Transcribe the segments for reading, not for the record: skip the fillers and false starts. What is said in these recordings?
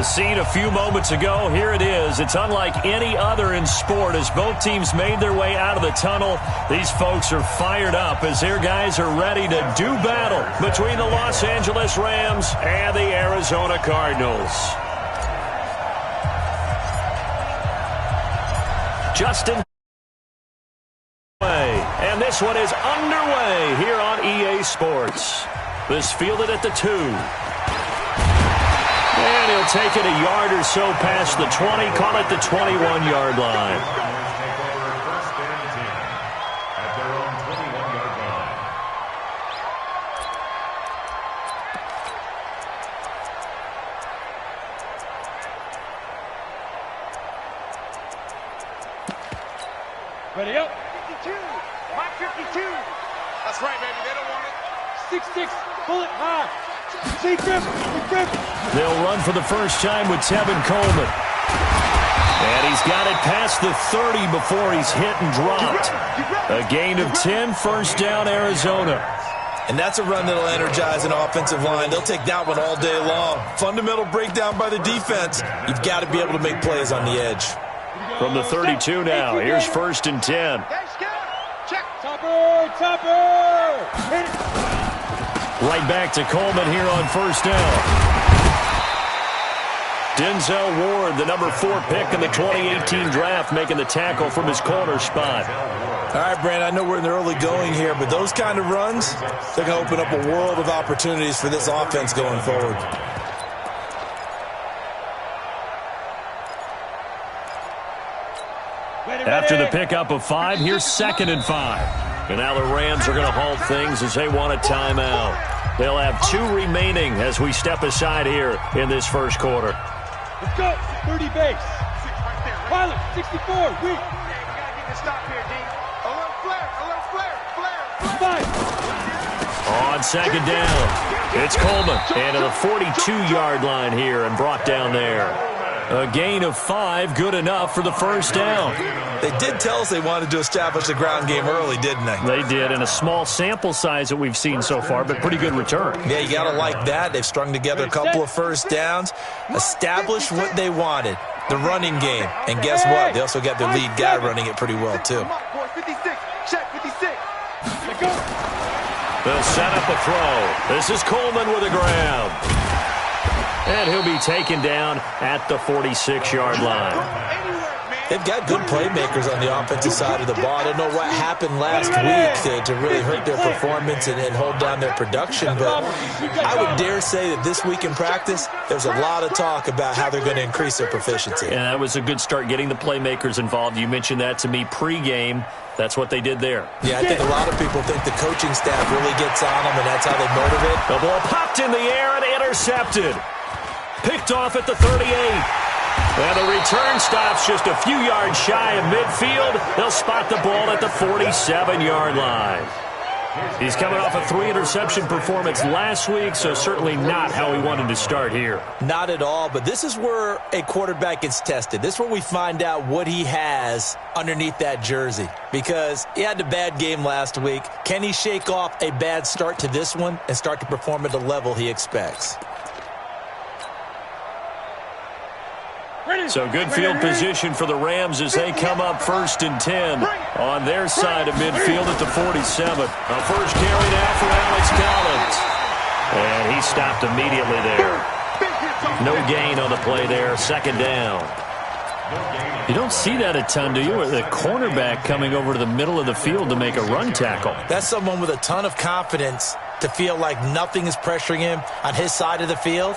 scene a few moments ago, here it is. It's unlike any other in sport as both teams made their way out of the tunnel. These folks are fired up as their guys are ready to do battle between the Los Angeles Rams and the Arizona Cardinals. Justin. And this one is underway here on EA Sports. This fielded at the 2. And he'll take it a yard or so past the 20, call it the 21-yard line. Ready up. 52. Mike 52. That's right, baby. They don't want it. 6-6. Bullet high. See grip. Grip. They'll run for the first time with Tevin Coleman. And he's got it past the 30 before he's hit and dropped. A gain of 10, first down, Arizona. And that's a run that'll energize an offensive line. They'll take that one all day long. Fundamental breakdown by the defense. You've got to be able to make plays on the edge. From the 32 now, here's first and 10. Topper! Hit it. Right back to Coleman here on first down. Denzel Ward, the number 4 pick in the 2018 draft, making the tackle from his corner spot. All right, Brand, I know we're in the early going here, but those kind of runs, they're going to open up a world of opportunities for this offense going forward. After the pickup of 5, here's second and 5. And now the Rams are going to halt things as they want a timeout. They'll have 2 remaining as we step aside here in this first quarter. Let's go. 30 base. Pilot, 64. We got to get this stop here, D. A little flare. 5. On second down, it's Coleman. And to the 42-yard line here and brought down there. A gain of 5, good enough for the first down. They did tell us they wanted to establish the ground game early, didn't they? They did, in a small sample size that we've seen so far, but pretty good return. Yeah, you got to like that. They've strung together a couple of first downs, established what they wanted, the running game. And guess what? They also got their lead guy running it pretty well, too. They'll set up a throw. This is Coleman with the ground. And he'll be taken down at the 46-yard line. They've got good playmakers on the offensive side of the ball. I don't know what happened last week to really hurt their performance and hold down their production, but I would dare say that this week in practice, there's a lot of talk about how they're going to increase their proficiency. And that was a good start, getting the playmakers involved. You mentioned that to me pregame. That's what they did there. Yeah, I think a lot of people think the coaching staff really gets on them, and that's how they motivate. The ball popped in the air and intercepted. Picked off at the 38. And the return stops just a few yards shy of midfield. They'll spot the ball at the 47-yard line. He's coming off a 3-interception performance last week, so certainly not how he wanted to start here. Not at all, but this is where a quarterback gets tested. This is where we find out what he has underneath that jersey, because he had a bad game last week. Can he shake off a bad start to this one and start to perform at the level he expects? So good field position for the Rams as they come up first and 10 on their side of midfield at the 47. A first carry now for Alex Collins. And he stopped immediately there. No gain on the play there. Second down. You don't see that a ton, do you? The cornerback coming over to the middle of the field to make a run tackle. That's someone with a ton of confidence to feel like nothing is pressuring him on his side of the field.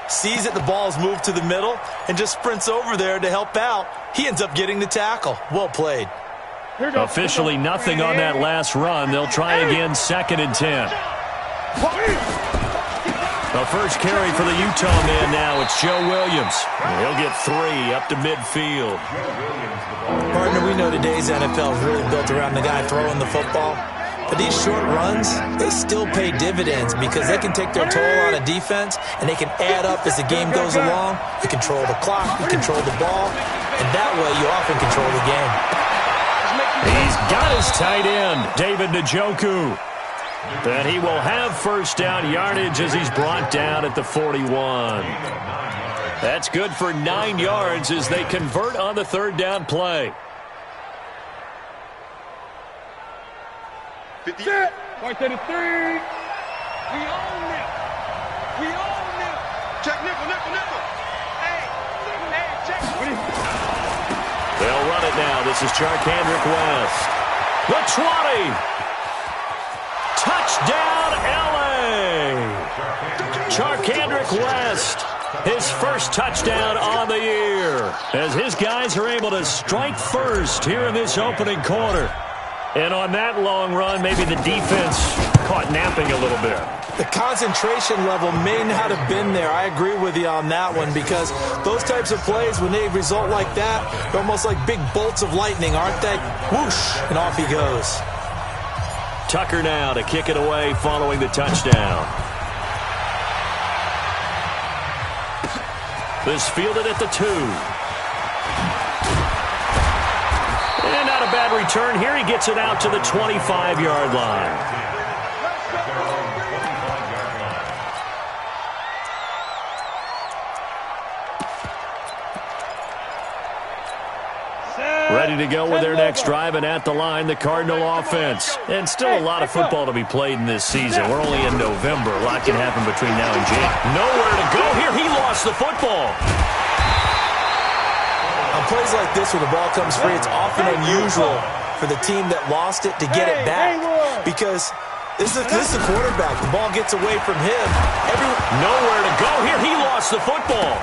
Sees that the ball's moved to the middle and just sprints over there to help out. He ends up getting the tackle. Well played. Officially nothing on that last run. They'll try again, second and 10. The first carry for the Utah man now. It's Joe Williams. He'll get 3 up to midfield. Partner, we know today's NFL is really built around the guy throwing the football. But these short runs, they still pay dividends because they can take their toll on a defense and they can add up as the game goes along. You control the clock, you control the ball, and that way you often control the game. He's got his tight end, David Njoku. And he will have first down yardage as he's brought down at the 41. That's good for 9 yards as they convert on the third down play. 50. Point to the 3. We own it. We own it. Check nickel, nickel, nickel. Hey, check. They'll run it now. This is Charkandrick West. The 20. Touchdown, L.A. Charkandrick West. His first touchdown on the year as his guys are able to strike first here in this opening quarter. And on that long run, maybe the defense caught napping a little bit. The concentration level may not have been there. I agree with you on that one because those types of plays, when they result like that, they're almost like big bolts of lightning, aren't they? Whoosh, and off he goes. Tucker now to kick it away following the touchdown. This fielded at the 2. And not a bad return here. He gets it out to the 25-yard line. Ready to go with their next drive, and at the line, the Cardinal offense. And still a lot of football to be played in this season. We're only in November. A lot can happen between now and January. Nowhere to go here. He lost the football. On plays like this, when the ball comes free, it's often unusual for the team that lost it to get it back. Because this is a quarterback. The ball gets away from him. Nowhere to go here. He lost the football.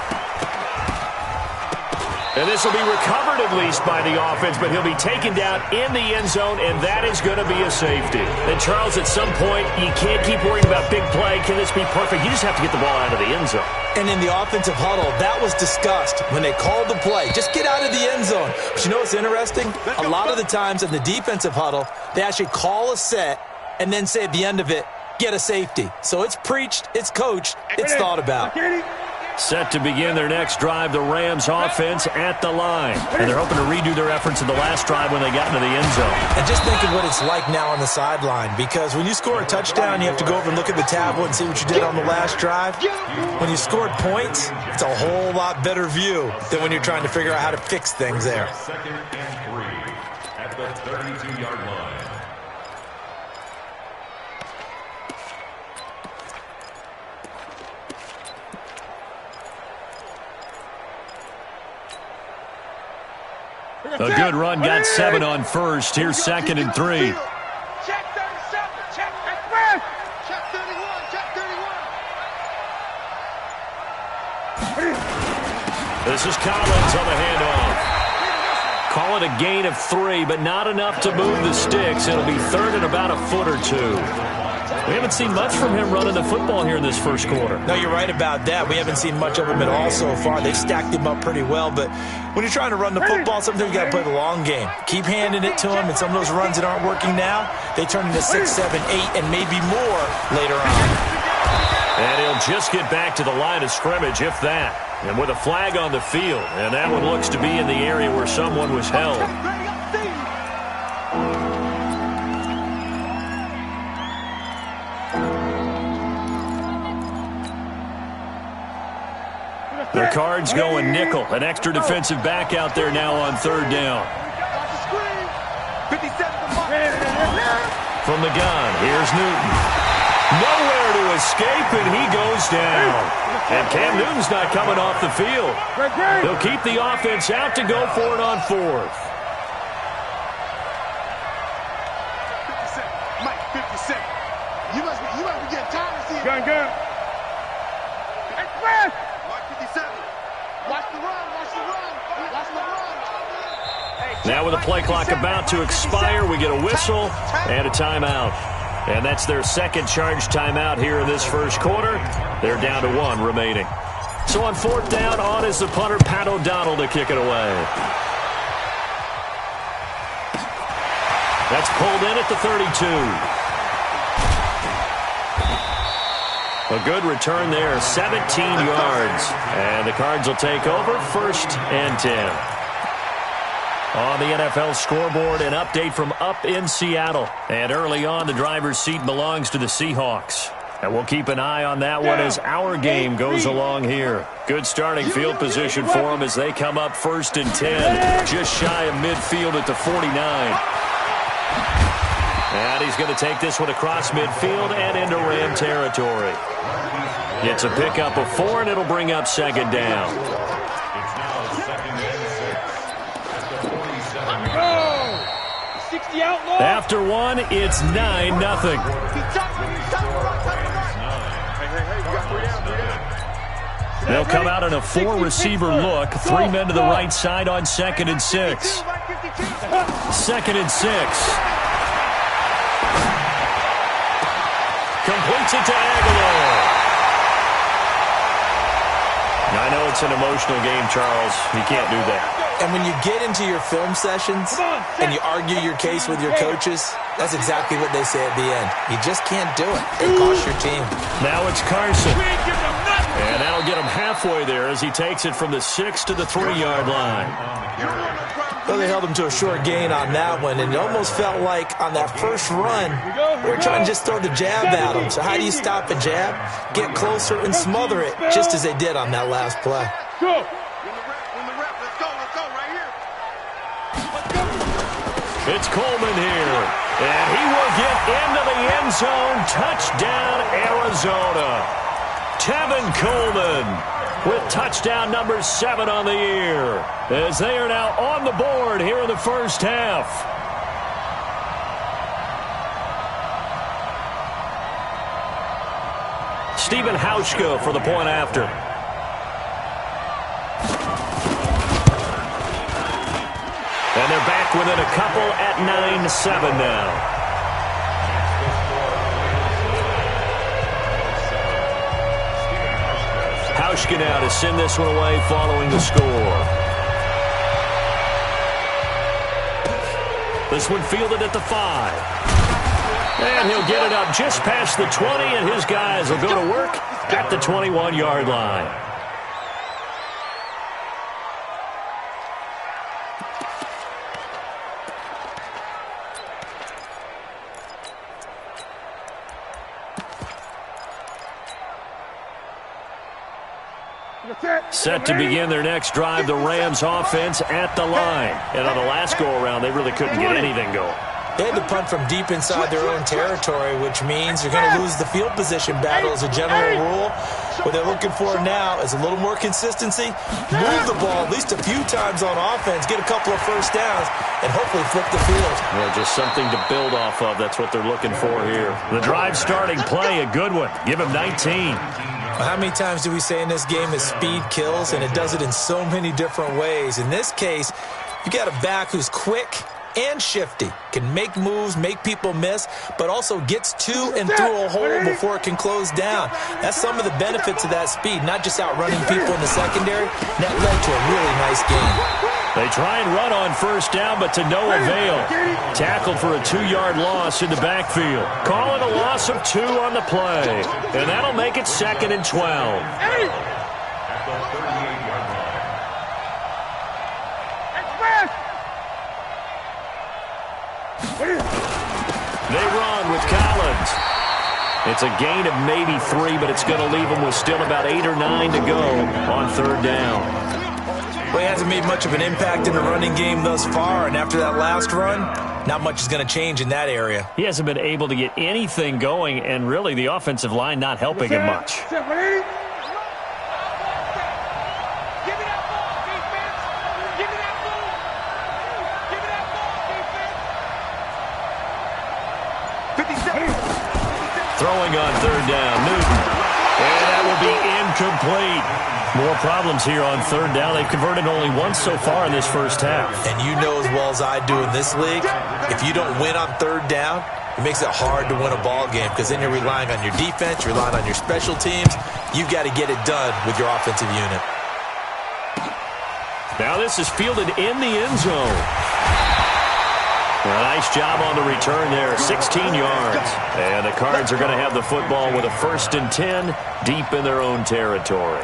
And this will be recovered at least by the offense, but he'll be taken down in the end zone, and that is going to be a safety. And, Charles, at some point, you can't keep worrying about big play. Can this be perfect? You just have to get the ball out of the end zone. And in the offensive huddle, that was discussed when they called the play. Just get out of the end zone. But you know what's interesting? A lot of the times in the defensive huddle, they actually call a set and then say at the end of it, get a safety. So it's preached, it's coached, it's thought about. Set to begin their next drive, the Rams offense at the line. And they're hoping to redo their efforts in the last drive when they got into the end zone. And just think of what it's like now on the sideline, because when you score a touchdown, you have to go over and look at the tablet and see what you did on the last drive. When you scored points, it's a whole lot better view than when you're trying to figure out how to fix things there. 2nd and 3 at the 32-yard line. A good run, got 7 on first. Here's 2nd and 3. Check 37, check Express. Check 31, check 31. This is Collins on the handoff. Call it a gain of 3, but not enough to move the sticks. It'll be 3rd and about a foot or 2. We haven't seen much from him running the football here in this first quarter. No, you're right about that. We haven't seen much of him at all so far. They've stacked him up pretty well, but when you're trying to run the football, sometimes you got to play the long game. Keep handing it to him, and some of those runs that aren't working now, they turn into 6, 7, 8, and maybe more later on. And he'll just get back to the line of scrimmage, if that. And with a flag on the field, and that one looks to be in the area where someone was held. The Cards going nickel. An extra defensive back out there now on 3rd down. From the gun, here's Newton. Nowhere to escape, and he goes down. And Cam Newton's not coming off the field. They'll keep the offense out to go for it on 4th. 50 Mike, 50 seconds. You must be getting tired of seeing. Gun. Express. Mark 57. Watch the run. Now with the play clock about to expire, we get a whistle and a timeout. And that's their second charge timeout here in this first quarter. They're down to 1 remaining. So on 4th down, on is the punter, Pat O'Donnell, to kick it away. That's pulled in at the 32. A good return there, 17 yards. And the Cards will take over, 1st and 10. On the NFL scoreboard, an update from up in Seattle. And early on, the driver's seat belongs to the Seahawks. And we'll keep an eye on that one as our game goes along here. Good starting field position for them as they come up 1st and 10. Just shy of midfield at the 49. And he's going to take this one across midfield and into Ram territory. It's a pickup of 4, and it'll bring up 2nd down. It's now 2nd and 6 at the 47 yard line. 60 outlaw. After 1, it's 9-0. They'll come out in a 4-receiver look. 3 men to the right side on 2nd and 6. 2nd and 6. Completes it to Aguilar. I know it's an emotional game, Charles. You can't do that. And when you get into your film sessions and you argue your case with your coaches, that's exactly what they say at the end. You just can't do it. It costs your team. Now it's Carson. And that'll get him halfway there as he takes it from the 6 to the 3-yard line. Well, they held him to a short gain on that one, and it almost felt like on that first run, they were trying to just throw the jab at him. So how do you stop a jab? Get closer and smother it, just as they did on that last play. Go. It's Coleman here, and he will get into the end zone. Touchdown, Arizona. Tevin Coleman with touchdown number 7 on the year, as they are now on the board here in the first half. Stephen Hauschka for the point after. And they're back within a couple at 9-7 now. Hauschka now to send this one away following the score. This one fielded at the 5. And he'll get it up just past the 20, and his guys will go to work at the 21-yard line. Set to begin their next drive, the Rams offense at the line. And on the last go-around, they really couldn't get anything going. They had to punt from deep inside their own territory, which means they're going to lose the field position battle as a general rule. What they're looking for now is a little more consistency, move the ball at least a few times on offense, get a couple of first downs, and hopefully flip the field. Well, just something to build off of. That's what they're looking for here. The drive starting play, a good one. Give him 19. Well, how many times do we say in this game that speed kills, and it does it in so many different ways? In this case, you got a back who's quick and shifty, can make moves, make people miss, but also gets to and through a hole before it can close down. That's some of the benefits of that speed, not just outrunning people in the secondary. That led to a really nice game. They try and run on first down, but to no avail. Tackled for a 2-yard loss in the backfield. Call it a loss of 2 on the play, and that'll make it 2nd and 12. At the 38-yard line. They run with Collins. It's a gain of maybe 3, but it's going to leave them with still about 8 or 9 to go on 3rd down. Well, he hasn't made much of an impact in the running game thus far, and after that last run, not much is going to change in that area. He hasn't been able to get anything going, and really the offensive line not helping him much. Throwing on 3rd down, Newton. And that will be incomplete. More problems here on 3rd down. They've converted only once so far in this first half. And you know as well as I do in this league, if you don't win on 3rd down, it makes it hard to win a ball game because then you're relying on your defense, you're relying on your special teams. You've got to get it done with your offensive unit. Now this is fielded in the end zone. Well, nice job on the return there, 16 yards. And the Cards are going to have the football with a 1st and 10 deep in their own territory.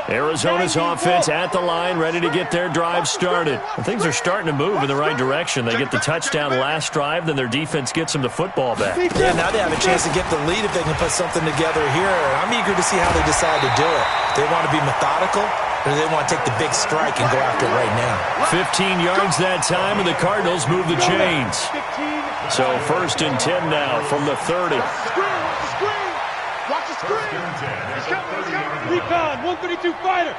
Arizona's offense at the line, ready to get their drive started. And things are starting to move in the right direction. They get the touchdown last drive, then their defense gets them the football back. Yeah, now they have a chance to get the lead if they can put something together here. I'm eager to see how they decide to do it. They want to be methodical, or do they want to take the big strike and go after it right now? 15 yards that time, and the Cardinals move the chains. So 1st and 10 now from the 30. Watch the screen! He's coming, he's coming! Recon, 132 fighter!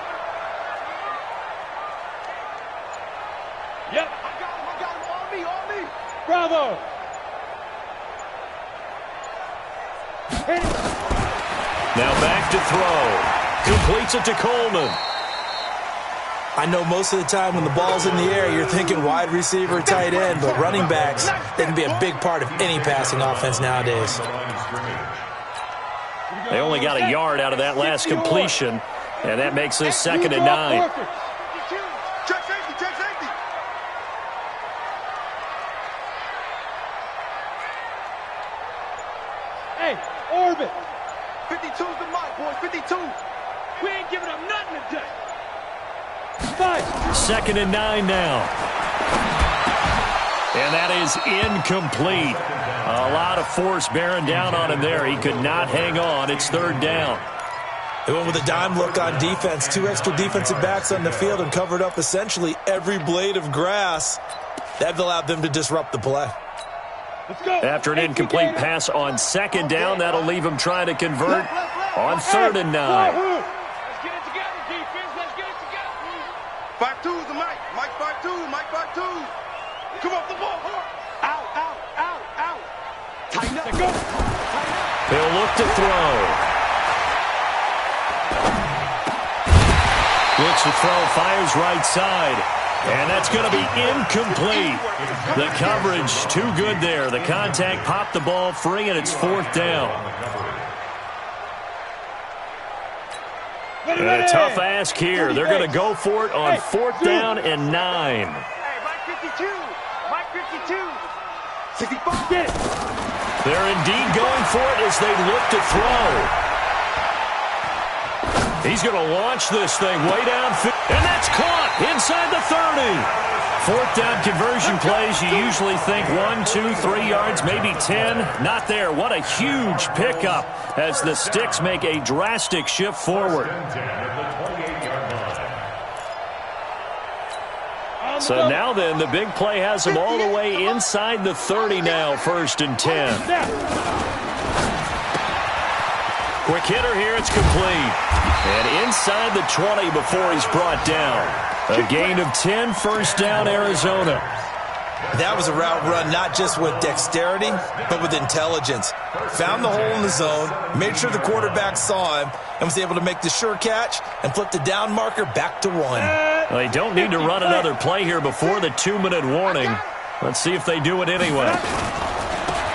Yep. I got him, on me! Bravo! Now back to throw. Completes it to Coleman. I know most of the time when the ball's in the air, you're thinking wide receiver, tight end, but running backs, they can be a big part of any passing offense nowadays. They only got a yard out of that last completion, and that makes this 2nd and 9. Check safety! Hey, orbit! 52's the mark, boys, 52! We ain't giving up nothing today! 2nd and 9 now. And that is incomplete. A lot of force bearing down on him there. He could not hang on. It's 3rd down. They went with a dime look on defense. 2 extra defensive backs on the field and covered up essentially every blade of grass. That allowed them to disrupt the play. Let's go. After an incomplete pass on 2nd down, that'll leave him trying to convert on 3rd and 9. Let's get it together, defense. Let's get it together. 5-2's the Mike. Mike 5-2. Mike 5-2. Come off the ball. Out. Tighten up. Go. He'll look to throw. Looks to throw, fires right side. And that's going to be incomplete. The coverage too good there. The contact popped the ball free, and it's 4th down. And a tough ask here. They're going to go for it on 4th down and 9. Hey, Mike 52. Mike 52. 65. Get it. They're indeed going for it as they look to throw. He's going to launch this thing way downfield. And that's caught inside the 30. 4th down conversion plays, you usually think 1, 2, 3 yards, maybe 10. Not there. What a huge pickup as the Sticks make a drastic shift forward. So now then, the big play has them all the way inside the 30 now, 1st and 10. Quick hitter here, it's complete. And inside the 20 before he's brought down. A gain of 10, 1st down, Arizona. That was a route run not just with dexterity, but with intelligence. Found the hole in the zone, made sure the quarterback saw him, and was able to make the sure catch and flip the down marker back to 1. Well, they don't need to run another play here before the 2-minute warning. Let's see if they do it anyway.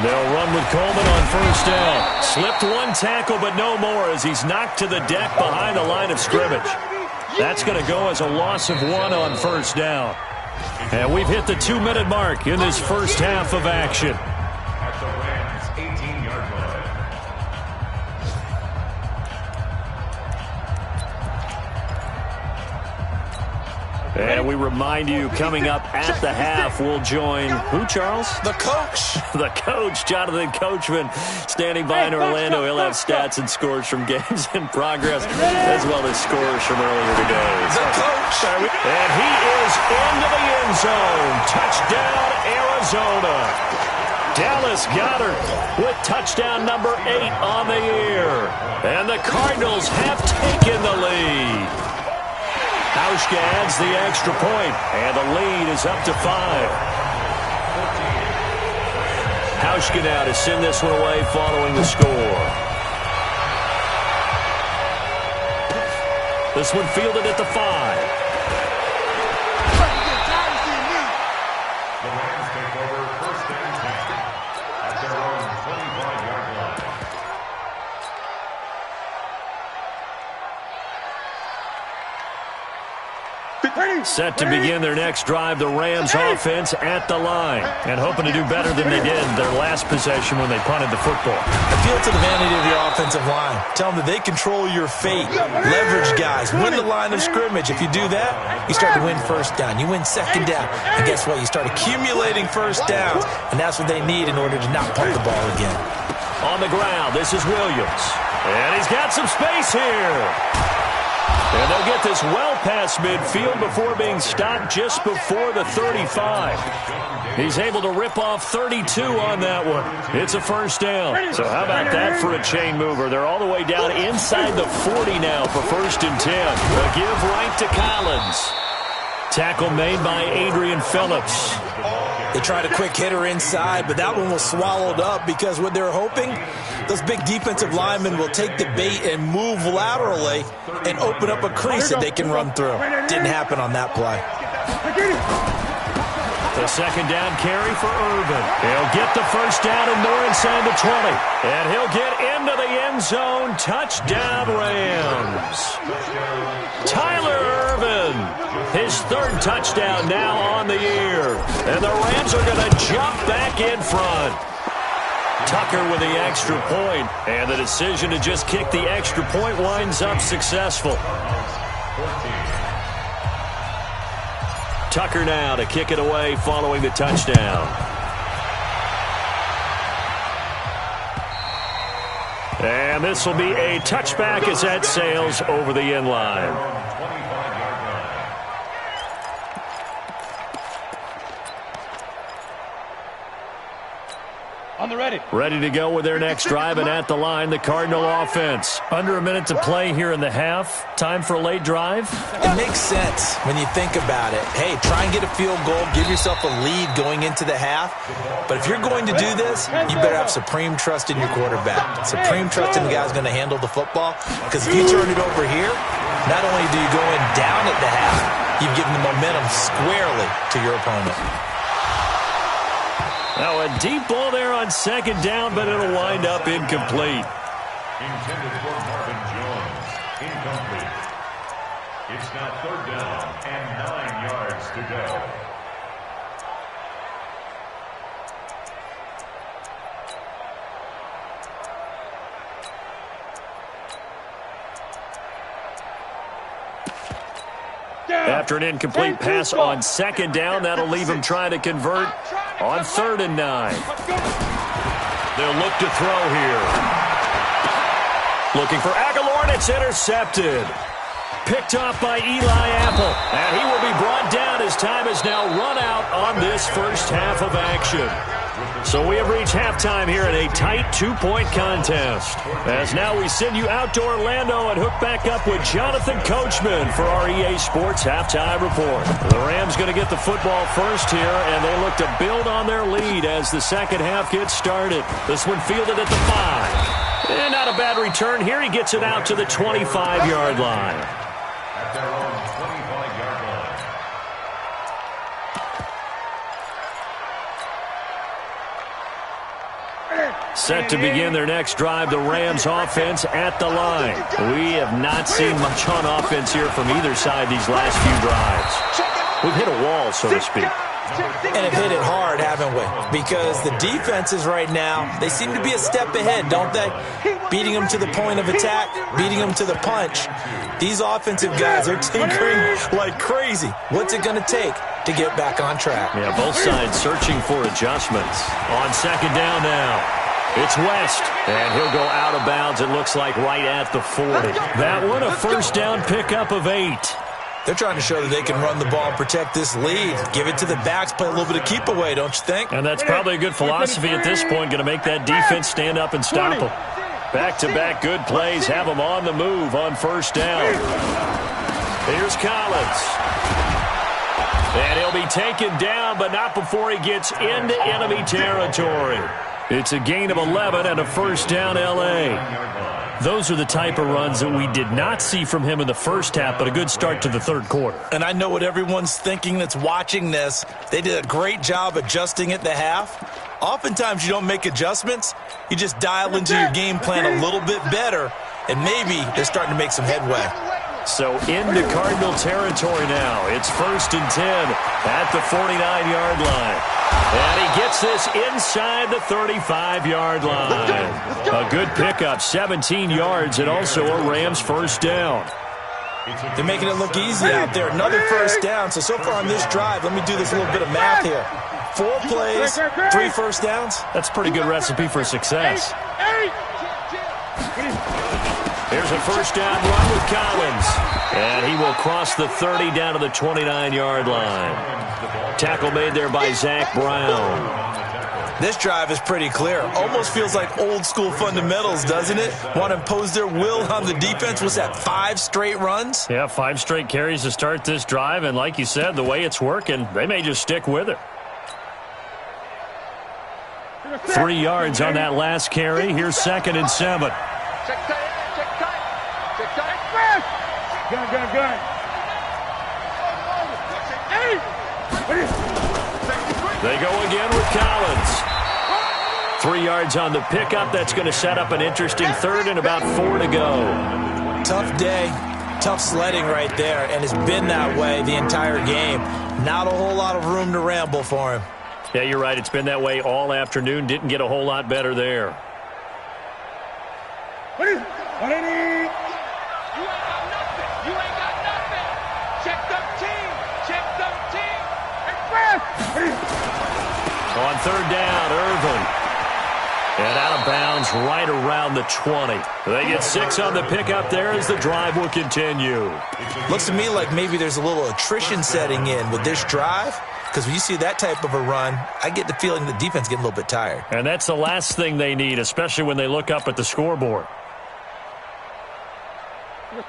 They'll run with Coleman on 1st down. Slipped one tackle, but no more as he's knocked to the deck behind the line of scrimmage. That's going to go as a loss of 1 on 1st down. And we've hit the 2-minute mark in this first half of action. At the Rams' 18-yard line. And we remind you, coming up at the half, we'll join who, Charles? The coach. The coach, Jonathan Coachman, standing by in Orlando. He'll have stats and scores from games in progress, as well as scores from earlier today. The coach. And he is into the end zone. Touchdown, Arizona. Dallas Goedert with touchdown number 8 on the year. And the Cardinals have taken the lead. Hauschka adds the extra point, and the lead is up to 5. Hauschka now to send this one away following the score. This one fielded at the 5. The Rams take over 1st and 10 at their own 25-yard line. 52, Set to begin their next drive, the Rams offense at the line. And hoping to do better than they did their last possession when they punted the football. Appeal to the vanity of your offensive line. Tell them that they control your fate. Leverage guys. Win the line of scrimmage. If you do that, you start to win first down. You win second down. And guess what? You start accumulating first downs. And that's what they need in order to not punt the ball again. On the ground, this is Williams. And he's got some space here. And they'll get this well past midfield before being stopped just before the 35. He's able to rip off 32 on that one. It's a first down. So how about that for a chain mover? They're all the way down inside the 40 now for 1st and 10. A give right to Collins. Tackle made by Adrian Phillips. They tried a quick hitter inside, but that one was swallowed up because what they're hoping, those big defensive linemen will take the bait and move laterally and open up a crease that they can run through. Didn't happen on that play. The second down carry for Irvin. He'll get the first down and more inside the 20. And he'll get into the end zone. Touchdown, Rams. Tyler Irvin, his 3rd touchdown now on the year. And the Rams are going to jump back in front. Tucker with the extra point. And the decision to just kick the extra point winds up successful. Tucker now to kick it away following the touchdown. And this will be a touchback as that sails over the end line. On the ready. Ready to go with their next drive, and at the line, the Cardinal offense. Under a minute to play here in the half. Time for a late drive? It makes sense when you think about it. Hey, try and get a field goal. Give yourself a lead going into the half. But if you're going to do this, you better have supreme trust in your quarterback. Supreme trust in the guy who's going to handle the football. Because if you turn it over here, not only do you go in down at the half, you've given the momentum squarely to your opponent. Now a deep ball there on second down, but it'll wind up incomplete. Intended for Marvin Jones. Incomplete. It's now 3rd down and 9 yards to go. After an incomplete pass on second down, that'll leave him trying to convert on 3rd and 9. They'll look to throw here. Looking for Aguilar, and it's intercepted. Picked off by Eli Apple. And he will be brought down as time has now run out on this first half of action. So we have reached halftime here in a tight 2-point contest. As now we send you out to Orlando and hook back up with Jonathan Coachman for our EA Sports Halftime Report. The Rams going to get the football first here, and they look to build on their lead as the second half gets started. This one fielded at the 5. And not a bad return here. He gets it out to the 25-yard line. At their own 25-yard line. Set to begin their next drive, the Rams offense at the line. We have not seen much on offense here from either side these last few drives. We've hit a wall, so to speak. And have hit it hard, haven't we? Because the defenses right now, they seem to be a step ahead, don't they? Beating them to the point of attack, beating them to the punch. These offensive guys are tinkering like crazy. What's it going to take to get back on track? Yeah, both sides searching for adjustments. On second down now. It's West, and he'll go out of bounds, it looks like, right at the 40. That one, a first down pickup of 8. They're trying to show that they can run the ball and protect this lead. Give it to the backs, play a little bit of keep away, don't you think? And that's probably a good philosophy at this point, going to make that defense stand up and stop them. Back-to-back good plays, have them on the move on first down. Here's Collins. And he'll be taken down, but not before he gets into enemy territory. It's a gain of 11 and a first down, L.A. Those are the type of runs that we did not see from him in the first half, but a good start to the third quarter. And I know what everyone's thinking that's watching this. They did a great job adjusting at the half. Oftentimes you don't make adjustments. You just dial into your game plan a little bit better, and maybe they're starting to make some headway. So into Cardinal territory now. It's 1st and 10 at the 49-yard line. And he gets this inside the 35-yard line. A good pickup, 17 yards, and also a Rams first down. They're making it look easy out there. Another first down. So far on this drive, let me do this little bit of math here. 4 plays, 3 first downs. That's a pretty good recipe for success. Here's a first down run with Collins. And he will cross the 30 down to the 29-yard line. Tackle made there by Zach Brown. This drive is pretty clear. Almost feels like old school fundamentals, doesn't it? Want to impose their will on the defense. Was that 5 straight runs? Yeah, 5 straight carries to start this drive. And like you said, the way it's working, they may just stick with it. 3 yards on that last carry. Here's 2nd and 7. Check tight. Gun. They go again with Collins. 3 yards on the pickup. That's going to set up an interesting 3rd and about 4 to go. Tough day. Tough sledding right there, and it's been that way the entire game. Not a whole lot of room to ramble for him. Yeah, you're right. It's been that way all afternoon. Didn't get a whole lot better there. What do you need? You ain't got nothing. Check the team. On 3rd down, Irvin. And out of bounds right around the 20. They get 6 on the pickup there as the drive will continue. Looks to me like maybe there's a little attrition setting in with this drive. Because when you see that type of a run, I get the feeling the defense getting a little bit tired. And that's the last thing they need, especially when they look up at the scoreboard.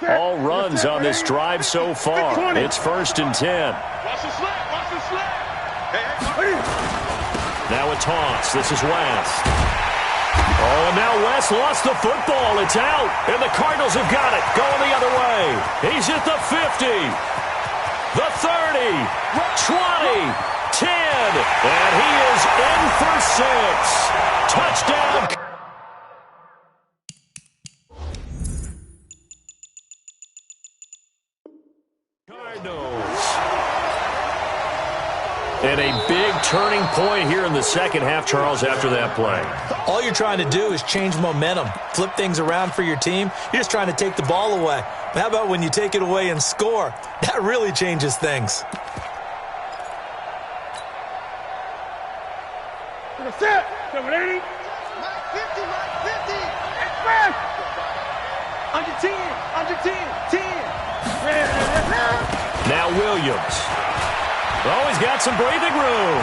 All runs on this drive so far. It's 1st and 10. Watch the slip. Now a toss. This is West. Oh, and now West lost the football. It's out. And the Cardinals have got it. Going the other way. He's at the 50. The 30. 20. 10. And he is in for 6. Touchdown. And a big turning point here in the second half, Charles, after that play. All you're trying to do is change momentum, flip things around for your team. You're just trying to take the ball away. But how about when you take it away and score? That really changes things. Set. 780. Under 10. Now Williams. Oh, he's got some breathing room.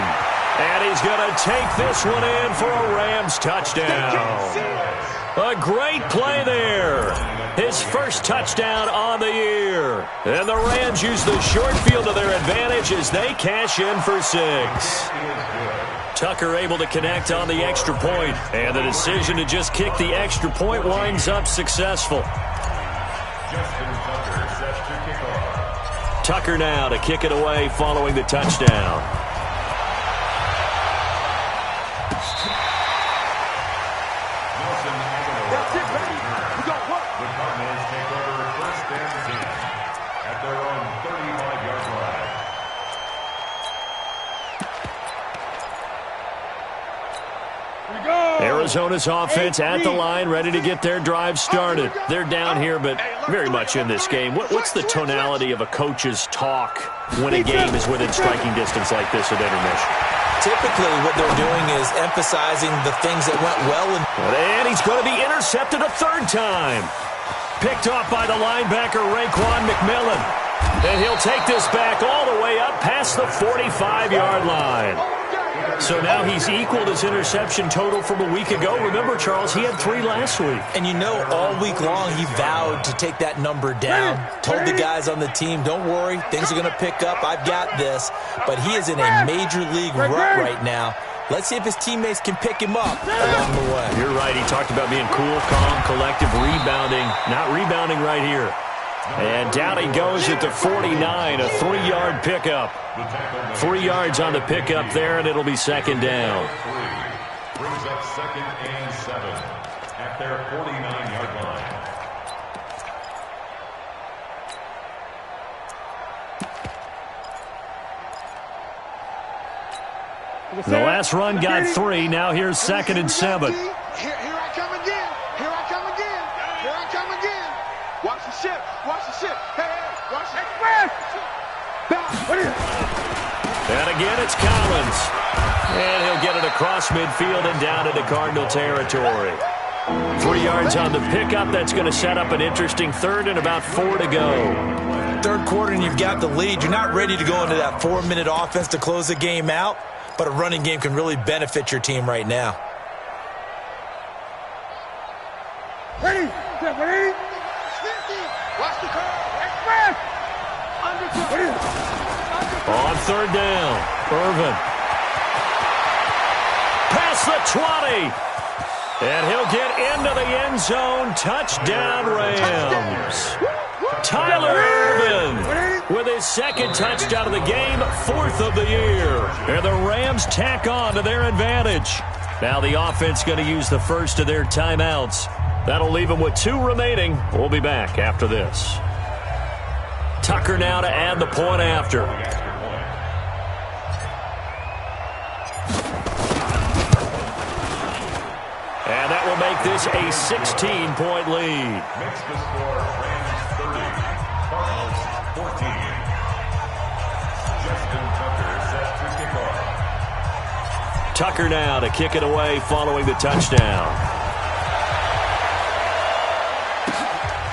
And he's going to take this one in for a Rams touchdown. A great play there. His first touchdown on the year. And the Rams use the short field to their advantage as they cash in for 6. Tucker able to connect on the extra point. And the decision to just kick the extra point winds up successful. Tucker now to kick it away following the touchdown. That's it, baby. We got what? The Cardinals take over 1st and 10 at their own 35-yard line. Here we go. Arizona's offense at the line, ready to get their drive started. They're down here, but very much in this game. What's the tonality of a coach's talk when a game is within striking distance like this at intermission? Typically, what they're doing is emphasizing the things that went well. And he's going to be intercepted a 3rd time. Picked off by the linebacker, Raekwon McMillan. And he'll take this back all the way up past the 45-yard line. So now he's equaled his interception total from a week ago. Remember, Charles, he had 3 last week. And you know, all week long, he vowed to take that number down. Told the guys on the team, don't worry, things are going to pick up. I've got this. But he is in a major league rut right now. Let's see if his teammates can pick him up along the way. You're right. He talked about being cool, calm, collective, rebounding. Not rebounding right here. And down he goes at the 49, a 3-yard pickup. 3 yards on the pickup there, and it'll be 2nd down. Brings up 2nd and 7 at their 49-yard line. The last run got 3. Now here's 2nd and 7. Here I come again. Here I come again. Here I come again. Watch the ship. Watch the ship. Hey, watch the ship. And again, it's Collins. And he'll get it across midfield and down into Cardinal territory. 3 yards on the pickup. That's going to set up an interesting 3rd and about 4 to go. Third quarter and you've got the lead. You're not ready to go into that 4-minute offense to close the game out, but a running game can really benefit your team right now. Ready. Ready. Watch the curve. Express. On 3rd down, Irvin. Past the 20. And he'll get into the end zone. Touchdown, Rams. Tyler Irvin with his 2nd touchdown of the game, 4th of the year. And the Rams tack on to their advantage. Now the offense going to use the first of their timeouts. That'll leave them with 2 remaining. We'll be back after this. Tucker now to add the point after. And that will make this a 16-point lead. Makes the score Rams 30, Cardinals 14. Justin Tucker set to kick off. Tucker now to kick it away following the touchdown.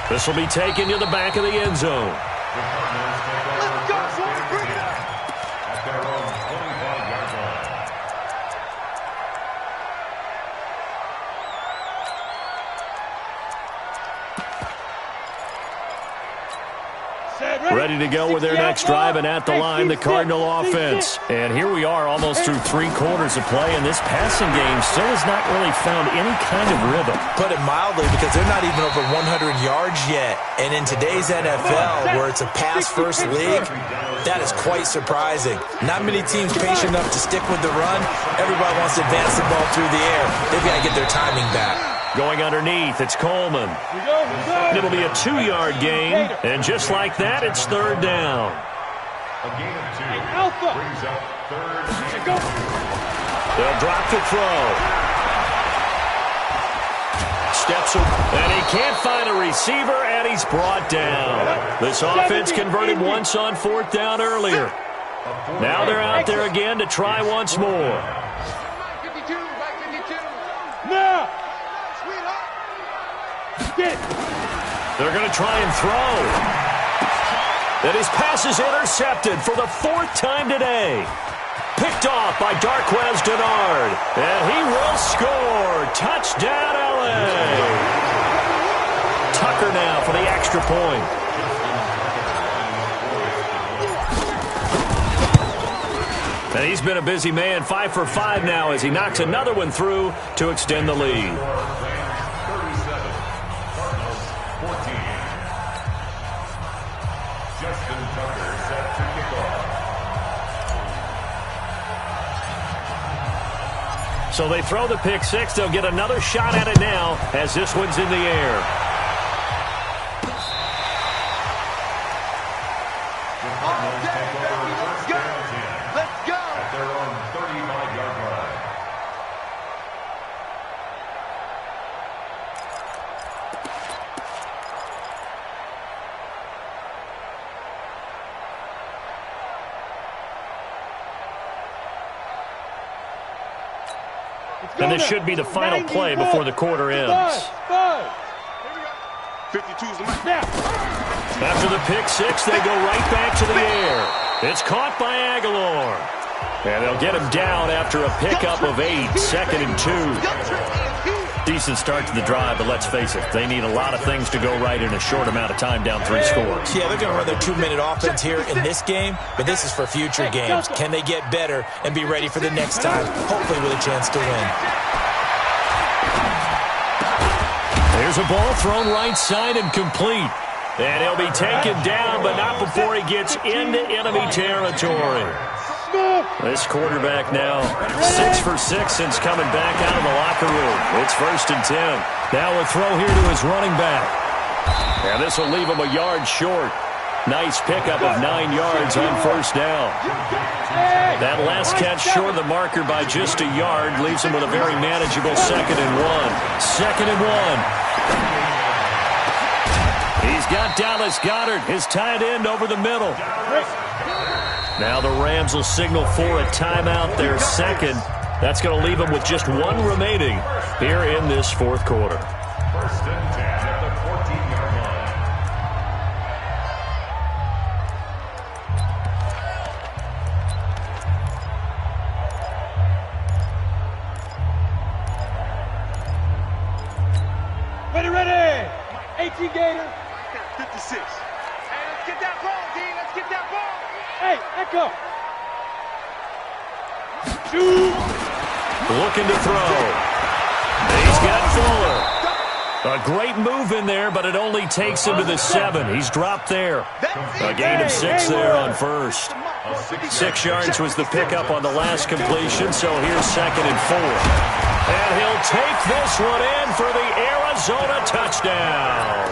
This will be taken to the back of the end zone. The Cardinals take over first and 10 at their own 25-yard line. Ready to go with their next drive, and at the line, the Cardinal offense. And here we are almost through 3 quarters of play, and this passing game still has not really found any kind of rhythm. Put it mildly, because they're not even over 100 yards yet. And in today's NFL, where it's a pass-first league, that is quite surprising. Not many teams patient enough to stick with the run. Everybody wants to advance the ball through the air. They've got to get their timing back. Going underneath, it's Coleman. It'll be a 2-yard gain, and just like that, it's 3rd down. A gain of 2 brings up 3rd and goal. They'll drop the throw. Steps up, and he can't find a receiver, and he's brought down. This offense converted once on 4th down earlier. Now they're out there again to try once more. 52. No. They're going to try and throw. And his pass is intercepted for the 4th time today. Picked off by Darquez Denard. And he will score. Touchdown, L.A. Tucker now for the extra point. And he's been a busy man, 5 for 5 now as he knocks another one through to extend the lead. So they throw the pick 6. They'll get another shot at it now as this one's in the air. Let's go. At their own 35-yard line. And this should be the final play before the quarter ends. 52's the match. After the pick 6, they go right back to the air. It's caught by Aguilar. And they'll get him down after a pickup of 8, 2nd and 2. Decent start to the drive, but let's face it, they need a lot of things to go right in a short amount of time down 3 scores. Yeah, they're going to run their 2-minute offense here in this game, but this is for future games. Can they get better and be ready for the next time, hopefully with a chance to win? There's a ball thrown right side and complete. And he'll be taken down, but not before he gets into enemy territory. This quarterback now 6 for 6 since coming back out of the locker room. It's 1st and 10. Now a throw here to his running back. And this will leave him a yard short. Nice pickup of 9 yards on first down. That last catch short of the marker by just a yard leaves him with a very manageable 2nd and 1. 2nd and 1. He's got Dallas Goedert, his tight end, over the middle. Now the Rams will signal for a timeout, their second. That's going to leave them with just 1 remaining here in this fourth quarter. 1st and 10 at the 14-yard line. Ready. 18 Gator. 56. Hey, let's get that ball, D. Let's get that ball. Hey, echo. Shoot. Looking to throw. He's got Fuller. A great move in there, but it only takes him to the 7. He's dropped there. A gain of 6 there on first. 6 yards was the pickup on the last completion, so here's 2nd and 4. And he'll take this one in for the Arizona touchdown.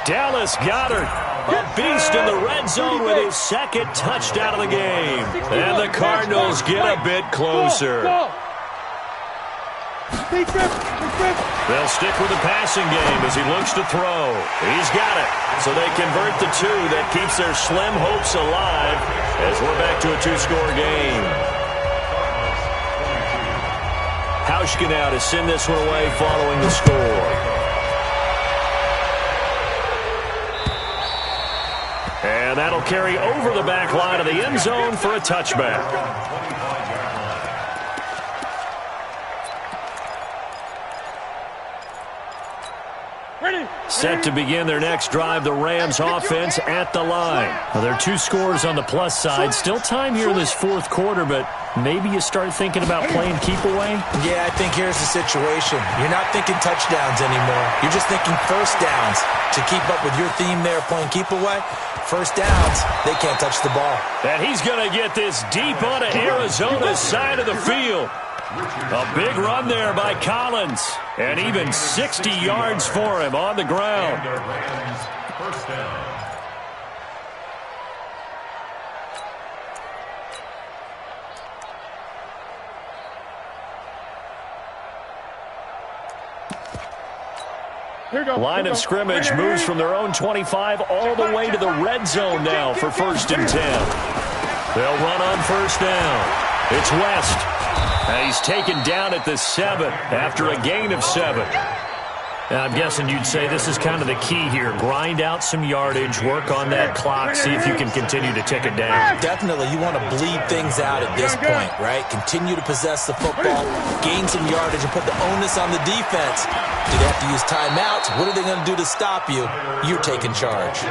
Dallas Goedert, a beast in the red zone with his 2nd touchdown of the game. And the Cardinals get a bit closer. They'll stick with the passing game as he looks to throw. He's got it. So they convert the 2. That keeps their slim hopes alive as we're back to a 2-score game. Hauschka now to send this one away following the score. And that'll carry over the back line of the end zone for a touchback. Set to begin their next drive, the Rams offense at the line. Well, there are 2 scores on the plus side. Still time here in this fourth quarter, but maybe you start thinking about playing keep away? Yeah, I think here's the situation. You're not thinking touchdowns anymore. You're just thinking first downs. To keep up with your theme there, playing keep away, first downs, they can't touch the ball. And he's going to get this deep onto Arizona's side of the field. A big run there by Collins. And even 60 yards for him on the ground. First down. Line of scrimmage moves from their own 25 all the way to the red zone now for 1st and 10. They'll run on first down. It's West. He's taken down at the 7 after a gain of 7. I'm guessing you'd say this is kind of the key here. Grind out some yardage, work on that clock, see if you can continue to tick it down. Definitely. You want to bleed things out at this point, right? Continue to possess the football, gain some yardage, and put the onus on the defense. Do they have to use timeouts? What are they going to do to stop you? You're taking charge.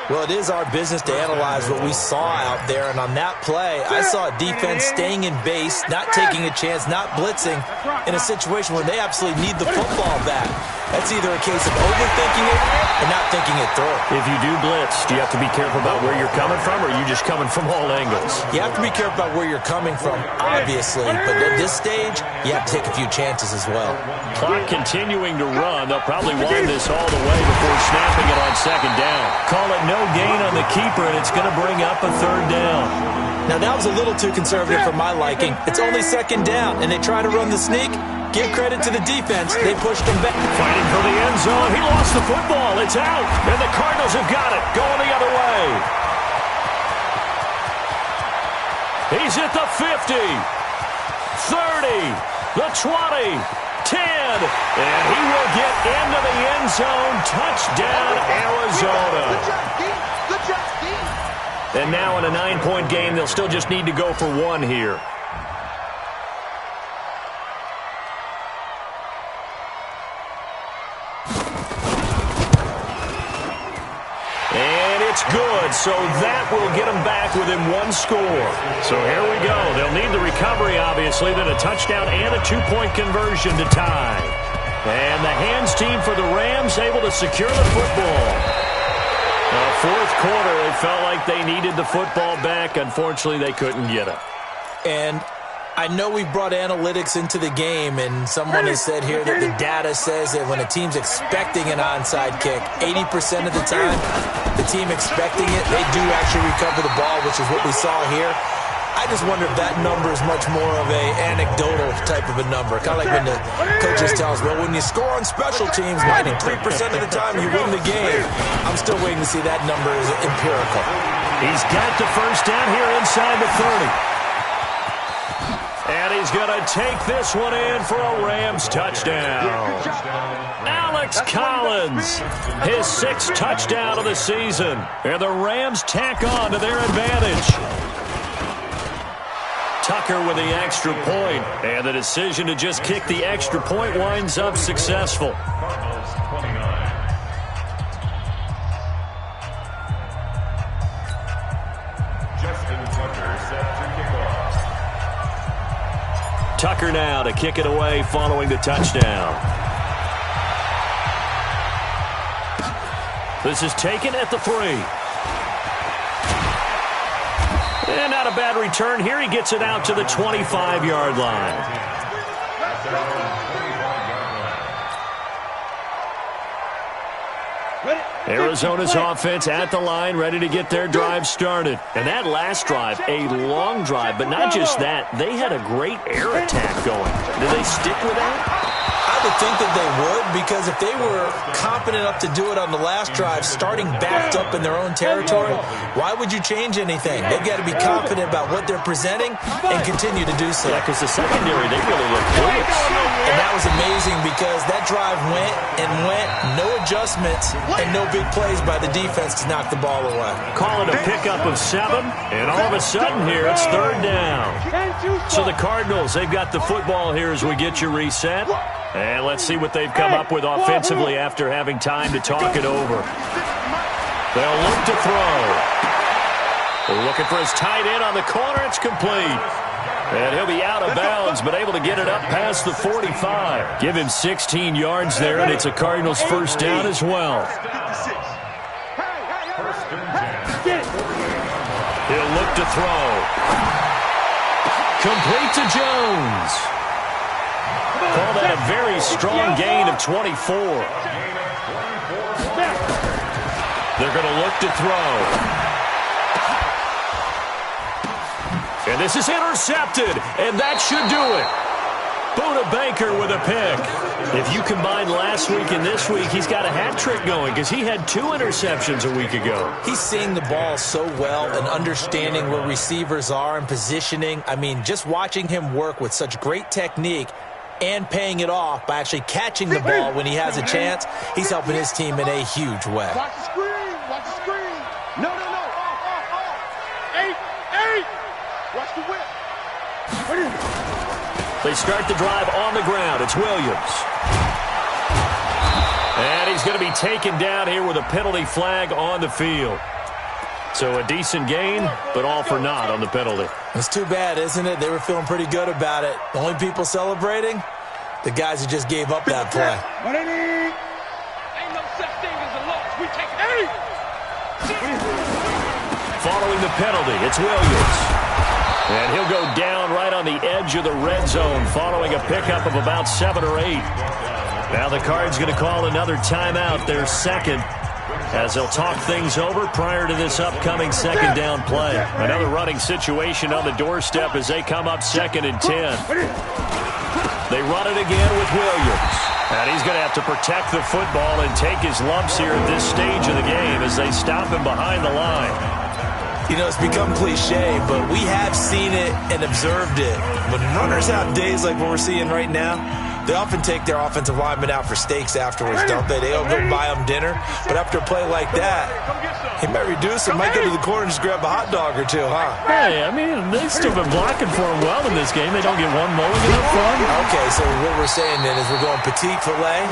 Well, it is our business to analyze what we saw out there, and on that play, I saw a defense staying in base, not taking a chance, not blitzing, in a situation where they absolutely need the football back. That's either a case of overthinking it or not thinking it through. If you do blitz, do you have to be careful about where you're coming from, or are you just coming from all angles? You have to be careful about where you're coming from, obviously, but at this stage, you have to take a few chances as well. Clock continuing to run. They'll probably wind this all the way before snapping it on 2nd down. Call it no gain on the keeper, and it's going to bring up a 3rd down. Now, that was a little too conservative for my liking. It's only 2nd down, and they try to run the sneak. Give credit to the defense. They pushed him back. Fighting for the end zone. He lost the football. It's out, and the Cardinals have got it. Going the other way. He's at the 50, 30, the 20, 10, and he will get into the end zone. Touchdown, Arizona. Good job, D. And now in a 9-point game, they'll still just need to go for 1 here. It's good, so that will get them back within 1 score. So here we go. They'll need the recovery, obviously, then a touchdown and a 2-point conversion to tie. And the hands team for the Rams able to secure the football. Fourth quarter, it felt like they needed the football back. Unfortunately, they couldn't get it. And I know we brought analytics into the game, and someone has said here that the data says that when a team's expecting an onside kick, 80% of the time, the team expecting it, they do actually recover the ball, which is what we saw here. I just wonder if that number is much more of a anecdotal type of a number. Kind of like when the coaches tell us, well, when you score on special teams, 93% of the time you win the game. I'm still waiting to see that number is empirical. He's got the first down here inside the 30. And he's going to take this one in for a Rams touchdown. Alex Collins, his 6th touchdown of the season. And the Rams tack on to their advantage. Tucker with the extra point, and the decision to just kick the extra point winds up successful. Cardinals 29. Justin Tucker set to kick off. Tucker now to kick it away following the touchdown. This is taken at the 3. And not a bad return here. He gets it out to the 25-yard line. Arizona's offense at the line, ready to get their drive started. And that last drive, a long drive, but not just that. They had a great air attack going. Did they stick with that? I would think that they would, because if they were confident enough to do it on the last drive, starting backed up in their own territory, why would you change anything? They've got to be confident about what they're presenting and continue to do so. Yeah, because the secondary, they really looked good. And that was amazing because that drive went and went, no adjustments, and no big plays by the defense to knock the ball away. Call it a pickup of 7, and all of a sudden here, it's 3rd down. So the Cardinals, they've got the football here as we get you reset. And let's see what they've come up with offensively after having time to talk it over. They'll look to throw. They're looking for his tight end on the corner. It's complete. And he'll be out of bounds, but able to get it up past the 45. Give him 16 yards there, and it's a Cardinals first down as well. He'll look to throw. Complete to Jones. Call that a very strong gain of 24. They're going to look to throw. And this is intercepted, and that should do it. Buda Baker with a pick. If you combine last week and this week, he's got a hat trick going because he had 2 interceptions a week ago. He's seeing the ball so well and understanding where receivers are and positioning. I mean, just watching him work with such great technique and paying it off by actually catching the ball when he has a chance, he's helping his team in a huge way. Watch the screen. Watch the screen. No. Eight. Watch the whip. They start the drive on the ground. It's Williams. And he's going to be taken down here with a penalty flag on the field. So a decent gain, but all for naught on the penalty. It's too bad, isn't it? They were feeling pretty good about it. The only people celebrating, the guys who just gave up that play. Ain't no such thing as a loss. We take 8. Following the penalty, it's Williams. And he'll go down right on the edge of the red zone following a pickup of about 7 or 8. Now the Cards going to call another timeout, their second, as they'll talk things over prior to this upcoming 2nd down play. Another running situation on the doorstep as they come up 2nd and 10. They run it again with Williams. And he's going to have to protect the football and take his lumps here at this stage of the game as they stop him behind the line. You know, it's become cliche, but we have seen it and observed it. When runners have days like what we're seeing right now, they often take their offensive linemen out for steaks afterwards, don't they? They'll go buy them dinner. But after a play like that, he might reduce them, might go to the corner and just grab a hot dog or two, huh? Hey, I mean, they've still been blocking for him well in this game. They don't get one mulligan up front. Okay, so what we're saying then is we're going petite filet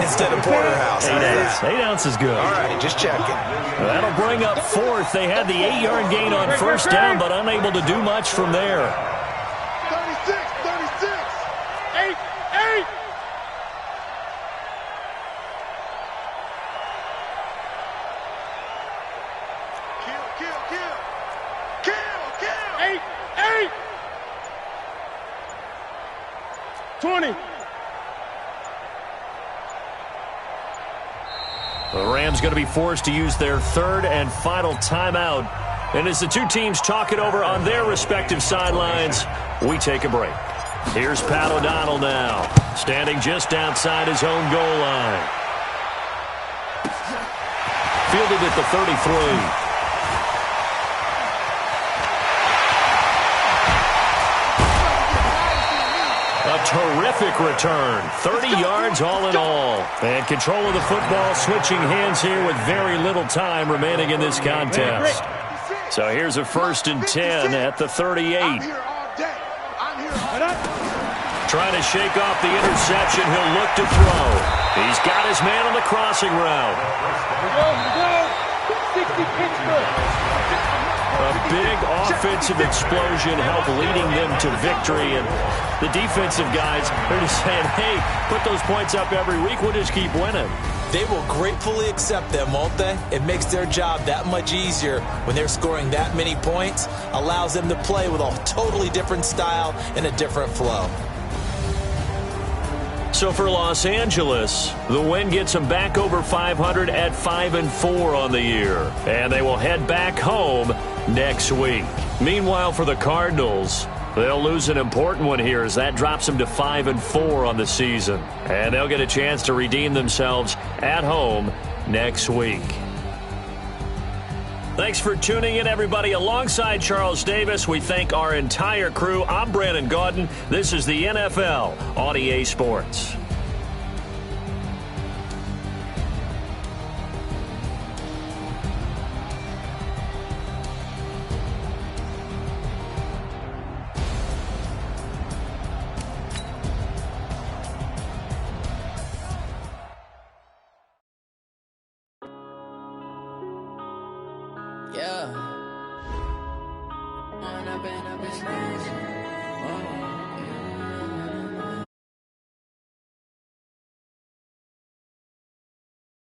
instead of porterhouse. 8 ounces. 8 ounces good. All right, just checking. That'll bring up 4th. They had the 8-yard gain on first down, but unable to do much from there. 36. 8. Kill. 8. 20. The Rams going to be forced to use their third and final timeout. And as the two teams talk it over on their respective sidelines, we take a break. Here's Pat O'Donnell now, standing just outside his own goal line. Fielded at the 33. A terrific return. 30 yards all in all. And control of the football switching hands here with very little time remaining in this contest. So here's a 1st and 10 at the 38. Trying to shake off the interception. He'll look to throw. He's got his man on the crossing route. A big offensive explosion helped leading them to victory. And the defensive guys are just saying, hey, put those points up every week. We'll just keep winning. They will gratefully accept them, won't they? It makes their job that much easier when they're scoring that many points. Allows them to play with a totally different style and a different flow. So for Los Angeles, the win gets them back over 500 at 5-4 on the year. And they will head back home next week. Meanwhile, for the Cardinals, they'll lose an important one here as that drops them to 5-4 on the season. And they'll get a chance to redeem themselves at home next week. Thanks for tuning in, everybody. Alongside Charles Davis, we thank our entire crew. I'm Brandon Gaudin. This is the NFL on EA Sports. Yeah. Wanna bend up his knees.